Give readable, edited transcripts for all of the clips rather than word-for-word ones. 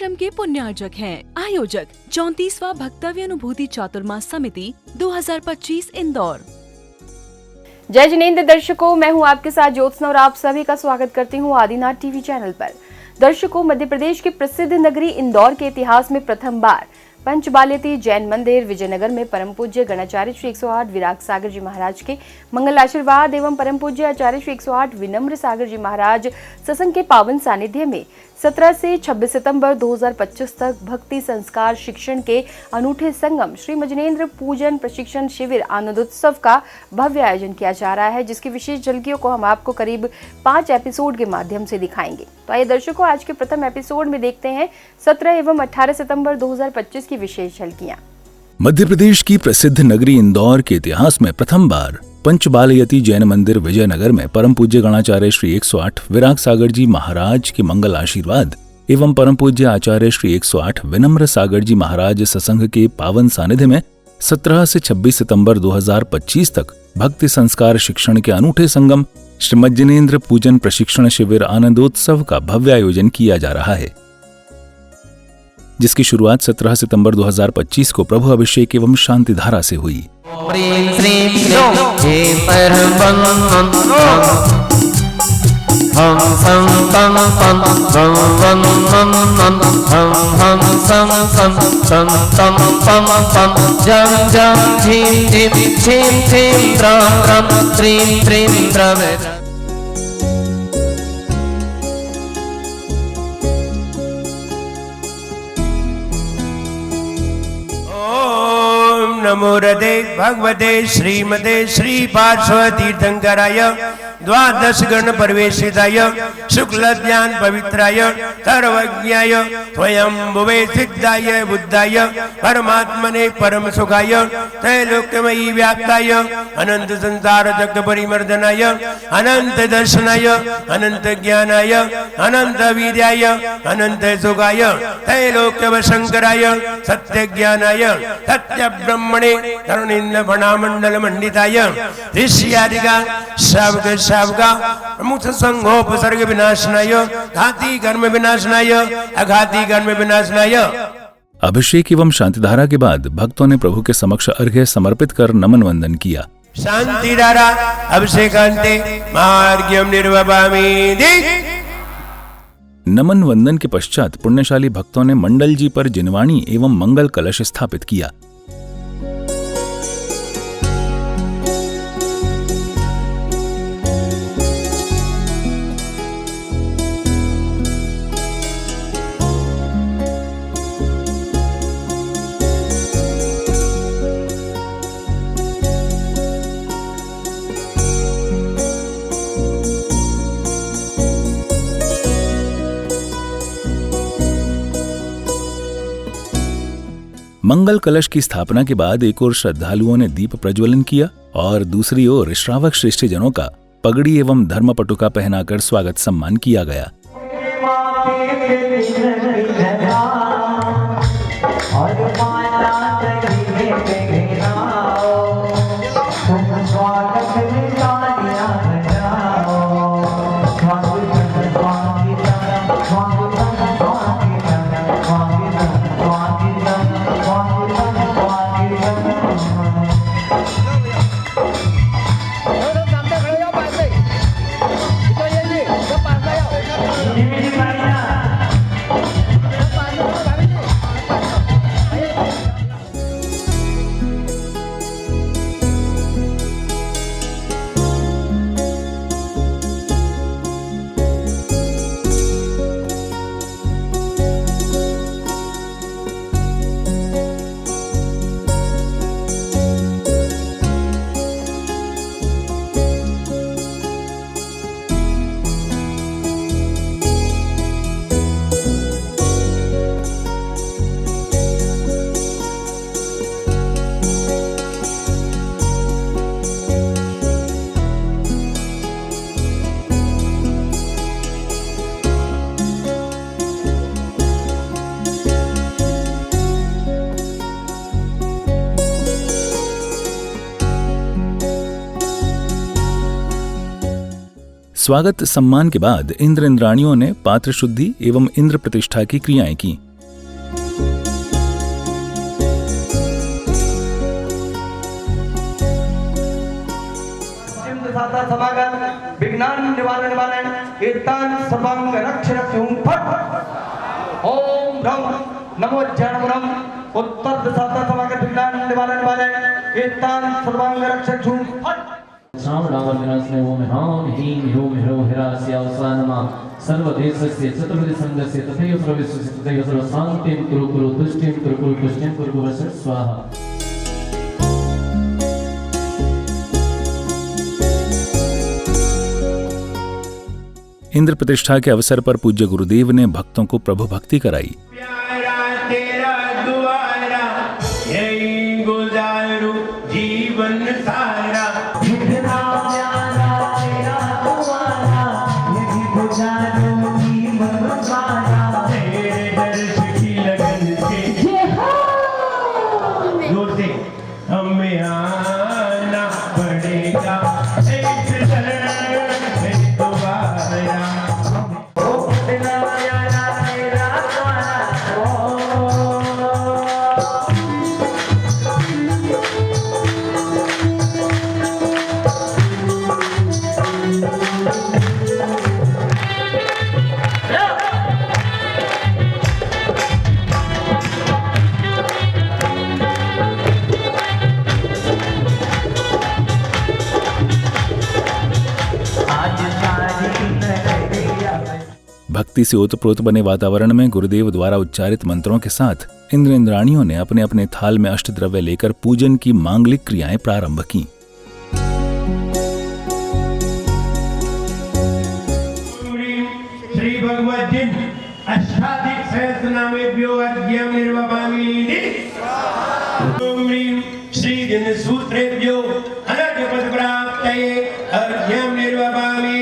धर्म के पुण्यार्जक हैं। आयोजक 34वां भक्तव्य अनुभूति चातुर्मास समिति 2025 इंदौर। जय जिनेंद्र दर्शकों, मैं हूं आपके साथ ज्योत्सना और आप सभी का स्वागत करती हूं आदिनाथ टीवी चैनल पर। दर्शकों, मध्य प्रदेश के प्रसिद्ध नगरी इंदौर के इतिहास में प्रथम बार पंचबाल्यती जैन मंदिर विजयनगर में परम पूज्य गणाचार्य श्री 108 विराग सागर जी महाराज के मंगल आशीर्वाद एवं परम पूज्य आचार्य श्री 108 विनम्र सागर जी महाराज सत्संग के पावन सानिध्य में 17 से 26 सितंबर 2025 तक भक्ति संस्कार शिक्षण के अनूठे संगम श्री मजनेन्द्र पूजन प्रशिक्षण शिविर आनंदोत्सव का भव्य आयोजन किया जा रहा है, जिसकी विशेष झलकियों को हम आपको करीब 5 एपिसोड के माध्यम से दिखाएंगे। तो आइए दर्शकों, आज के प्रथम एपिसोड में देखते हैं 17 एवं 18 सितंबर 2025 की विशेष झलकियां। मध्य प्रदेश की प्रसिद्ध नगरी इंदौर के इतिहास में प्रथम बार पंचबाल्यती जैन मंदिर विजयनगर में परम पूज्य गणाचार्य श्री 108 विराग सागर जी महाराज के मंगल आशीर्वाद एवं परम पूज्य आचार्य श्री 108 विनम्र सागर जी महाराज सत्संग के पावन सानिध्य में 17 से 26 सितंबर 2025 तक भक्ति संस्कार शिक्षण के अनूठे संगम श्री मजनेन्द्र पूजन प्रशिक्षण शिविर आनंदोत्सव का भव्य आयोजन किया जा रहा है, जिसकी शुरुआत 17 सितंबर 2025 को प्रभु अभिषेक एवं शांति धारा से हुई। नमो हृदय भगवते श्रीमते श्री पार्श्व तीर्थंकराय द्वादश गण परिवेशिताय शुक्ल ज्ञान पवित्राय सर्वज्ञाय स्वयंभुवे सिद्धाय बुद्धाय परमात्मने परम सुखाय त्रैलोक्यमयी व्याप्ताय अनंत संसार चक्र परिमर्दनाय अनंत दर्शनाय अनंत ज्ञानाय अनंत वीर्याय अनंत सुखाय त्रैलोक्य शंकराय सत्य ज्ञानाय सत्य ब्रह्मणे करुणेन्द्र फणामंडल मंडिताय ऋष्यादिका शावक शावका प्रमुख संघोपसर्ग विनाशनाय घाती कर्म विनाशनाय अघाती कर्म विनाशनाय। अभिषेक एवं शांतिधारा के बाद भक्तों ने प्रभु के समक्ष अर्घ्य समर्पित कर नमन वंदन किया। शांतिधारा अभिषेकांते मार्ग्यम निर्वपामि। नमन वंदन के पश्चात पुण्यशाली भक्तों ने मंडल जी पर जिनवाणी एवं मंगल कलश स्थापित किया। मंगल कलश की स्थापना के बाद एक ओर श्रद्धालुओं ने दीप प्रज्वलन किया और दूसरी ओर श्रावक श्रेष्ठ जनों का पगड़ी एवं धर्म पटुका पहनाकर स्वागत सम्मान किया गया। स्वागत सम्मान के बाद इंद्र इंद्राणियों ने पात्र शुद्धि एवं इंद्र प्रतिष्ठा की क्रियाएं की। साता समागम विघ्नान निवारण निवारण एतान सर्वांग रक्ष रक्षुं फट ओम रम नमो ज्ञानमुरम उत्तर साता समागम विघ्नान निवारण निवारण एतान सर्वांग रक्ष रक्षुं फट श्रावणावर्तनस्मे ओम ह्रां ह्रीं ह्रूं ह्रौं हिरास्यावसा नमः सर्वदेशस्य चतुर्विधसङ्गस्य तथैव सर्वविश्वस्य तथैव सर्वशान्तिं कुरु कुरु तुष्टिं कुरु कुरु पुष्टिं कुरु कुरु वसत् स्वाहा। इंद्र प्रतिष्ठा के अवसर पर पूज्य गुरुदेव ने भक्तों को प्रभु भक्ति कराई। प्यारा तेरा दुआरा यही गुजारू जीवन सारा तेरे दर्श की लगन से रोते हमें आना पड़ेगा एक शरण से दोबारा। भक्ति से ओतप्रोत बने वातावरण में गुरुदेव द्वारा उच्चारित मंत्रों के साथ इंद्र इंद्राणियों ने अपने अपने थाल में अष्टद्रव्य लेकर पूजन की मांगलिक क्रियाएं प्रारंभ की। श्री भगवद्गीत अष्टाधिक सहस्रनामेभ्यो अर्घ्यं निर्वपामि। ओम ह्रीं श्री दिन सूत्रेभ्यो अनर्घ्य पद प्राप्तये अर्घ्यं निर्वपामि।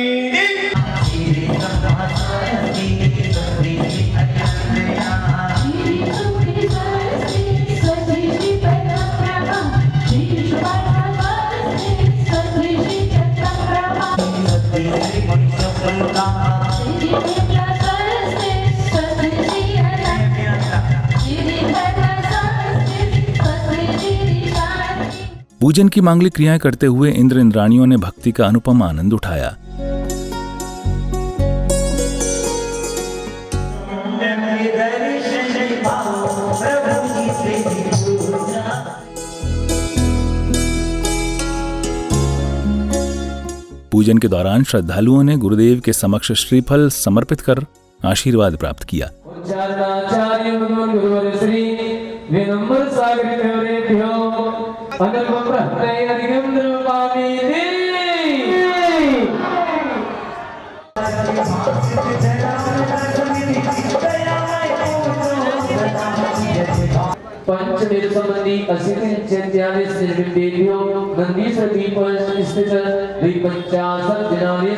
पूजन की मांगलिक क्रियाएं करते हुए इंद्र इंद्राणियों ने भक्ति का अनुपम आनंद उठाया। पूजन के दौरान श्रद्धालुओं ने गुरुदेव के समक्ष श्रीफल समर्पित कर आशीर्वाद प्राप्त किया। पंचमेर संबंधी 80 निजबिंबेभ्यो नंदीश्वर दीपं स्थित 250 दिनानि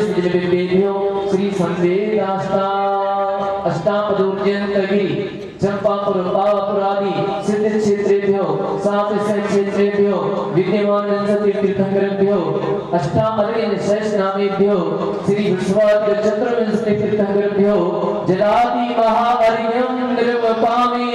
श्री संवेदास्ता अष्टापदोर्जयन्तगिरि चंपापुरादि सिद्ध क्षेत्रेभ्यो सात क्षेत्रेभ्यो विद्यमान तीर्थंकरेभ्यो अष्टामलयन शेष नामेभ्यो श्री विश्वाद्य चतुर्विंशति तीर्थंकरेभ्यो जलादि महाअर्घ्यं निर्वपामि।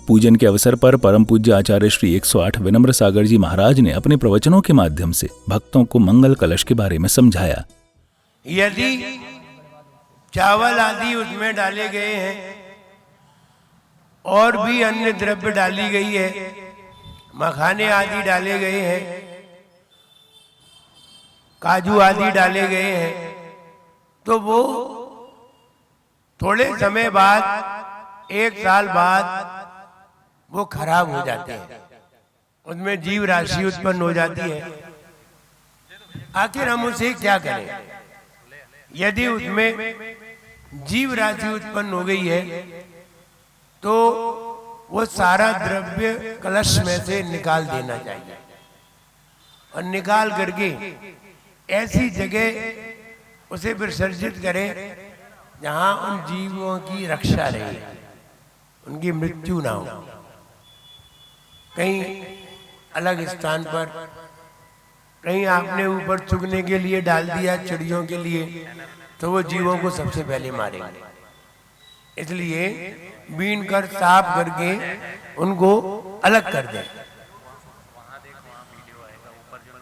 पूजन के अवसर पर परम पूज्य आचार्य श्री 108 विनम्र सागर जी महाराज ने अपने प्रवचनों के माध्यम से भक्तों को मंगल कलश के बारे में समझाया। यदि चावल आदि उसमें डाले गए हैं और भी अन्य द्रव्य डाली गई है, मखाने आदि डाले गए हैं, काजू आदि डाले गए हैं, तो वो थोड़े समय बाद, एक साल बाद वो खराब हो जाते हैं, उनमें जीव राशि उत्पन्न हो जाती है। आखिर हम उसे क्या करें? यदि उसमें जीव राशि उत्पन्न हो गई है तो वो सारा द्रव्य कलश में से निकाल देना चाहिए और निकाल करके ऐसी जगह उसे विसर्जित करें जहां उन जीवों की रक्षा रहे, उनकी मृत्यु ना हो। कहीं अलग स्थान पर, कहीं आपने ऊपर चुगने के लिए डाल दिया चिड़ियों के लिए, तो वो जीवों को सबसे पहले मारेंगे। इसलिए बीन कर साफ करके उनको अलग कर दें।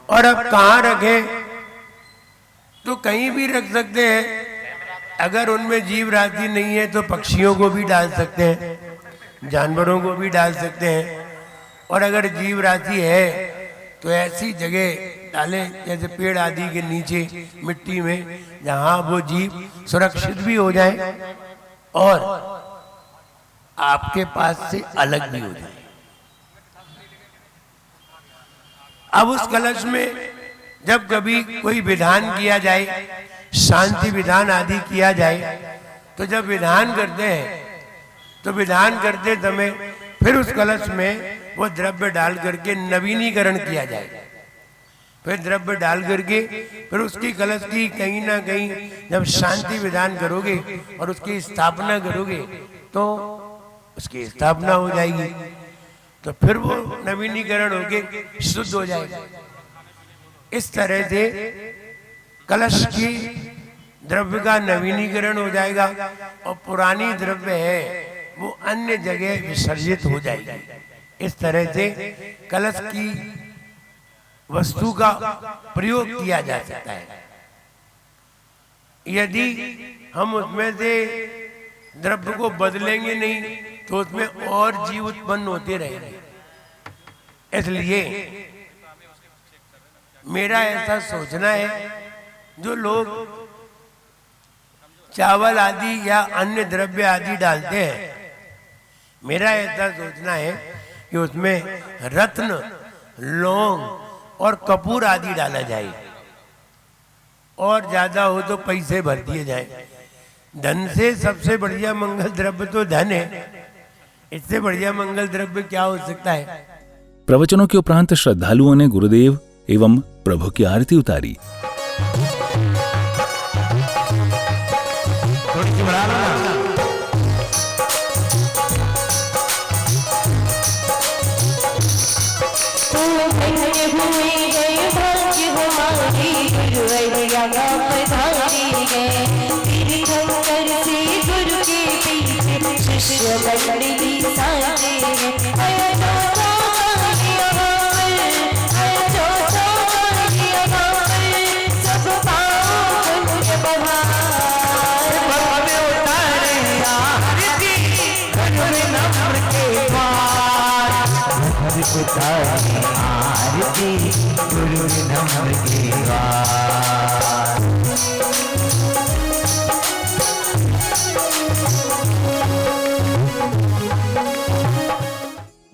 और अब कहाँ रखें, तो कहीं भी रख सकते हैं। अगर उनमें जीव राशि नहीं है तो पक्षियों को भी डाल सकते हैं, जानवरों को भी डाल सकते हैं। और अगर जीव राशि है तो ऐसी जगह डालें जैसे पेड़ आदि के नीचे मिट्टी में, जहां वो जीव सुरक्षित भी हो जाए और आपके पास से अलग भी हो जाए। अब उस कलश में जब कभी कोई विधान किया जाए, शांति विधान आदि किया जाए, तो जब विधान करते हैं तो विधान करते समय फिर उस कलश में वो द्रव्य डाल करके नवीनीकरण किया जाए। फिर द्रव्य डाल करके फिर उसकी कलश की कहीं ना कहीं जब शांति विधान करोगे और उसकी स्थापना करोगे तो उसकी स्थापना हो जाएगी, तो फिर वो नवीनीकरण होके शुद्ध हो जाएगा। इस तरह से कलश की द्रव्य का नवीनीकरण हो जाएगा और पुरानी द्रव्य है वो अन्य जगह विसर्जित हो जाएगी। इस तरह से कलश की वस्तु का प्रयोग किया जा सकता है। यदि हम उसमें से द्रव्य को बदलेंगे नहीं तो उसमें और जीव उत्पन्न होते रहेंगे। इसलिए मेरा ऐसा सोचना है, जो लोग चावल आदि या अन्य द्रव्य आदि डालते हैं, मेरा ऐसा सोचना है कि उसमें रत्न, लौंग और कपूर आदि डाला जाए और ज्यादा हो तो पैसे भर दिए जाए। धन से सबसे बढ़िया मंगल द्रव्य तो धन है, इससे बढ़िया मंगल द्रव्य क्या हो सकता है। प्रवचनों के उपरांत श्रद्धालुओं ने गुरुदेव एवं प्रभु की आरती उतारी। थोड़ी सी बढ़ा लो ना।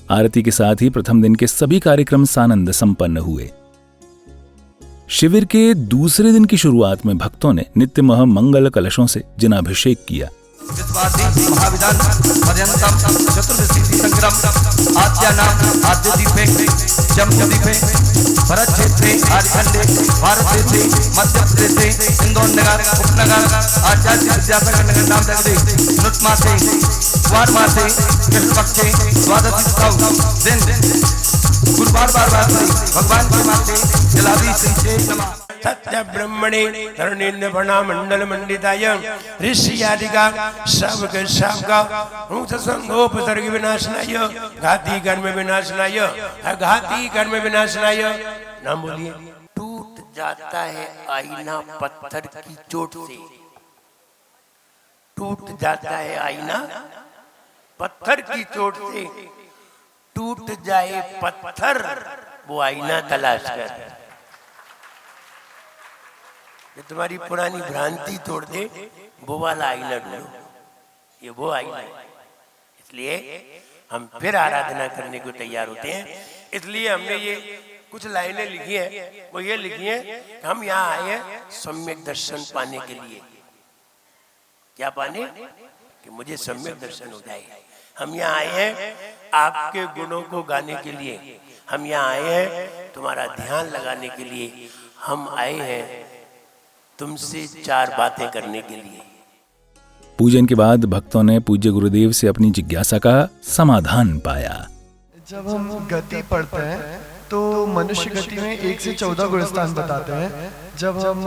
आरती के साथ ही प्रथम दिन के सभी कार्यक्रम सानंद संपन्न हुए। शिविर के दूसरे दिन की शुरुआत में भक्तों ने नित्य मंगल कलशों से जनाभिषेक किया। महाविदान पर्यंतम चतुर्दशी संग्राम आद्यानाम आद्य दीपे जम्मू दीपे भरत क्षेत्रे आर्यखंडे भारत देशे मध्य प्रदेशे इंदौर नगर उपनगर आचार्य विद्यासागर नगर नाम जगदे नुतमासे वारमासे कृष्ण पक्षे द्वादशी दिन गुरुवार भगवान के माथे जलाभि सिंचे नमः। सत्य ब्रह्मणे धरणेन्द्र भणा मंडल मंडिताय ऋषियादिका सबक सबका संगोपसर्ग विनाशनाय घाती कर्म विनाशनाय अघाती कर्म विनाशनाय। नाम बोलिए। टूट जाता है आईना पत्थर की चोट से, टूट जाता है आईना पत्थर की चोट से। टूट जाए पत्थर वो आईना तलाश कर। जो तुम्हारी पुरानी भ्रांति तोड़ दे वो वाला आईना ढूंढो, ये वो आईना है। इसलिए हम फिर आराधना करने को तैयार होते हैं। इसलिए हमने ये कुछ लाइनें लिखी हैं, वो ये लिखी हैं कि हम यहाँ आए हैं सम्यक दर्शन पाने के लिए। क्या पाने? कि मुझे सम्यक दर्शन हो जाए। हम यहाँ आए हैं आपके गुणों को गाने के लिए। हम यहाँ आए हैं तुम्हारा ध्यान लगाने के लिए। हम आए हैं तुमसे चार बातें करने के लिए। पूजन के बाद भक्तों ने पूज्य गुरुदेव से अपनी जिज्ञासा का समाधान पाया। जब हम गति पढ़ते हैं तो मनुष्य गति में 1 से 14 गुणस्थान बताते हैं। जब हम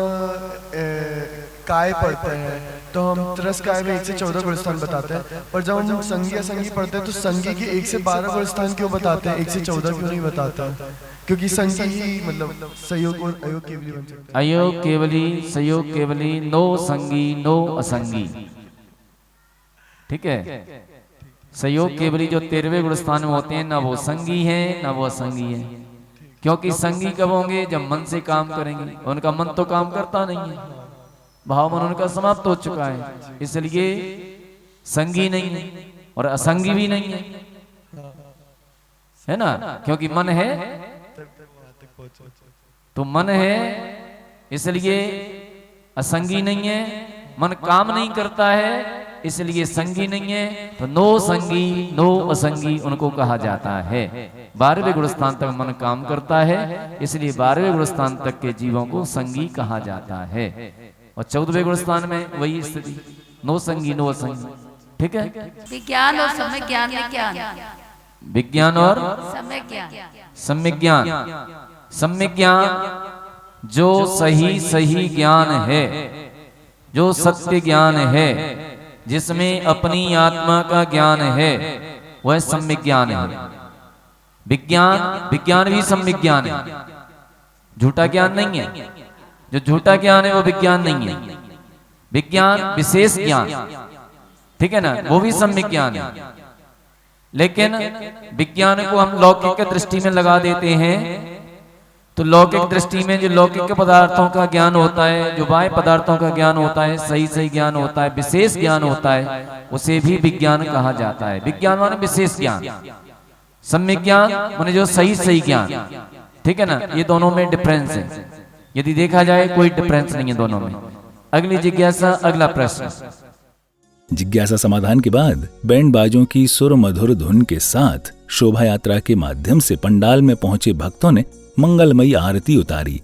काय पढ़ते हैं तो हम त्रस काय में 1 से 14 गुणस्थान बताते हैं। और जब हम संगी असंगी पढ़ते हैं तो संगी के 1 से 12 गुणस्थान क्यों बताते हैं, 1 से 14 क्यों नहीं बताते हैं? क्योंकि संगी ही मतलब सहयोग और अयोग केवली बन सकते हैं। अयोग केवली, सहयोग केवली, नो संगी नो असंगी। ठीक है, सहयोग केवली जो 13वें गुण स्थान में होते हैं, ना वो संगी हैं ना वो असंगी हैं। क्योंकि संगी कब होंगे? जब मन से काम करेंगे। उनका मन तो काम करता नहीं है, भाव मन उनका समाप्त हो चुका है, इसलिए संगी नहीं है और असंगी भी नहीं है ना। क्योंकि मन है तो मन है, इसलिए असंगी नहीं है। मन काम नहीं करता है, इसलिए संगी नहीं है। तो नो संगी नो असंगी उनको कहा जाता है। 12वें गुण स्थान तक मन काम करता है, इसलिए 12वें गुण स्थान तक के जीवों को संगी कहा जाता है। और 14वें गुण स्थान में वही स्थिति, नो संगी नो असंगी। ठीक है, विज्ञान और समय ज्ञान में ज्ञान, विज्ञान और समय ज्ञान, सम्यक ज्ञान। सम्यक ज्ञान जो सही सही ज्ञान है, जो सत्य ज्ञान है, जिसमें अपनी आत्मा का ज्ञान है, वह सम्यक ज्ञान है। विज्ञान भी सम्यक ज्ञान है, झूठा ज्ञान नहीं है। जो झूठा ज्ञान है वो विज्ञान नहीं है। विज्ञान विशेष ज्ञान, ठीक है ना, वो भी सम्यक ज्ञान है। लेकिन विज्ञान को हम लौकिक दृष्टि में लगा देते हैं, तो लौकिक दृष्टि में जो लौकिक पदार्थों का ज्ञान होता है, जो बाह्य पदार्थों का ज्ञान होता है, सही सही ज्ञान होता है, विशेष ज्ञान होता है, उसे भी विज्ञान कहा जाता है। विज्ञान माने विशेष ज्ञान, सम्यक ज्ञान माने जो सही सही ज्ञान। ठीक है ना, ये दोनों में डिफरेंस है। यदि देखा जाए कोई डिफरेंस नहीं है दोनों में। अगली जिज्ञासा, अगला प्रश्न। जिज्ञासा समाधान के बाद बैंड बाजों की सुर मधुर धुन के साथ शोभा यात्रा के माध्यम से पंडाल में पहुंचे भक्तों ने मंगलमयी आरती उतारी।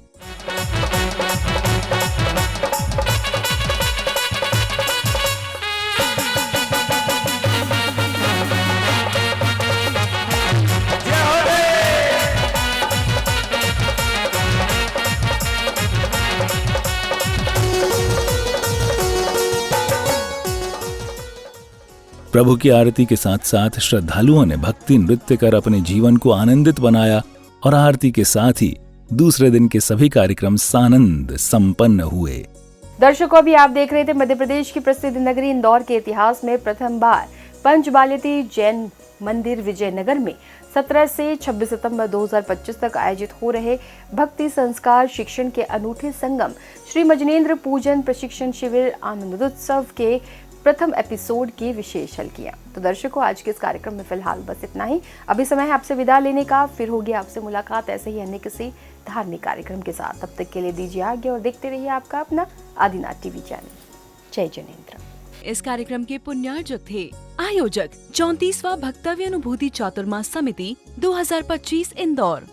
प्रभु की आरती के साथ साथ श्रद्धालुओं ने भक्ति नृत्य कर अपने जीवन को आनंदित बनाया और आरती के साथ ही दूसरे दिन के सभी कार्यक्रम सानंद संपन्न हुए। दर्शकों, अभी आप देख रहे थे मध्य प्रदेश की प्रसिद्ध नगरी इंदौर के इतिहास में प्रथम बार पंचबालिती जैन मंदिर विजयनगर में 17 से 26 सितंबर 2025 तक आयोजित हो रहे भक्ति संस्कार शिक्षण के अनूठे संगम श्री मजनेन्द्र पूजन प्रशिक्षण शिविर आनंदोत्सव के प्रथम एपिसोड की विशेष झलकियां। तो दर्शकों, आज के इस कार्यक्रम में फिलहाल बस इतना ही। अभी समय है आपसे विदा लेने का, फिर होगी आपसे मुलाकात ऐसे ही अन्य किसी धार्मिक कार्यक्रम के साथ। तब तक के लिए दीजिए आज्ञा और देखते रहिए आपका अपना आदिनाथ टीवी चैनल। जय जनेन्द्र। इस कार्यक्रम के पुण्यार्जक थे आयोजक 34वां भक्तव्य अनुभूति चातुर्मास समिति 2025 इंदौर।